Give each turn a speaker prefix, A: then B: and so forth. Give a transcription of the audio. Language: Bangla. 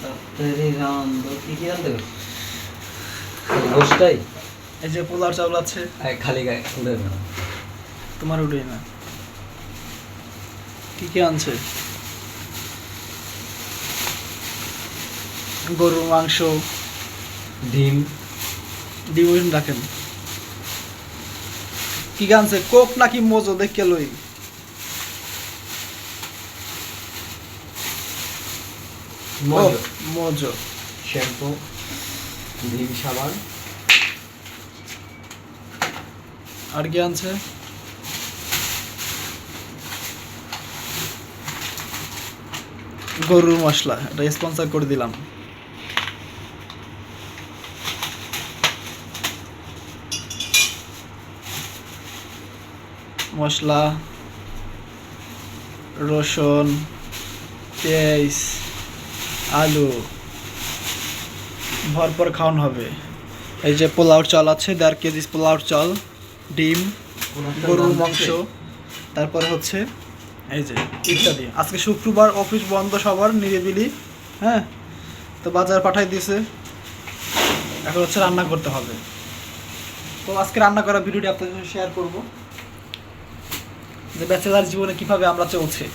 A: তাড়াতাড়ি রান্ধো। কি কি রান্ধতে হবে? গোশটাই
B: এই যে পোলাও চাউল আছে,
A: খালি গায়ে উঠে না।
B: তোমার উঠে না। কি কি আনছে? গরুর মাংস,
A: ডিম,
B: ডিম রাখেন। কি আনছে? কোক নাকি মোজো দেখে লই।
A: মজো,
B: মোজো,
A: শ্যাম্পু, ডিম, সাবান।
B: আর কি আনছে? গরুর মশলা, এটা স্পন্সর করে দিলাম। মশলা, রসুন, পেঁয়াজ, আলু ভরপুর খাওয়ানো হবে। এই যে পোলাওর চাল আছে, 1.5 কেজি পোলাওর চাল, ডিম, গরুর মাংস, তারপরে হচ্ছে এই যে ইত্যাদি। আজকে শুক্রবার, অফিস বন্ধ সবার, নিরিবিলি। হ্যাঁ, তো বাজার পাঠাই দিয়েছে, এখন হচ্ছে রান্না করতে হবে। তো আজকে রান্না করা ভিডিওটি আপনাদের সাথে শেয়ার করব, যে ব্যাচেলার জীবনে কিভাবে আমরা চলছি।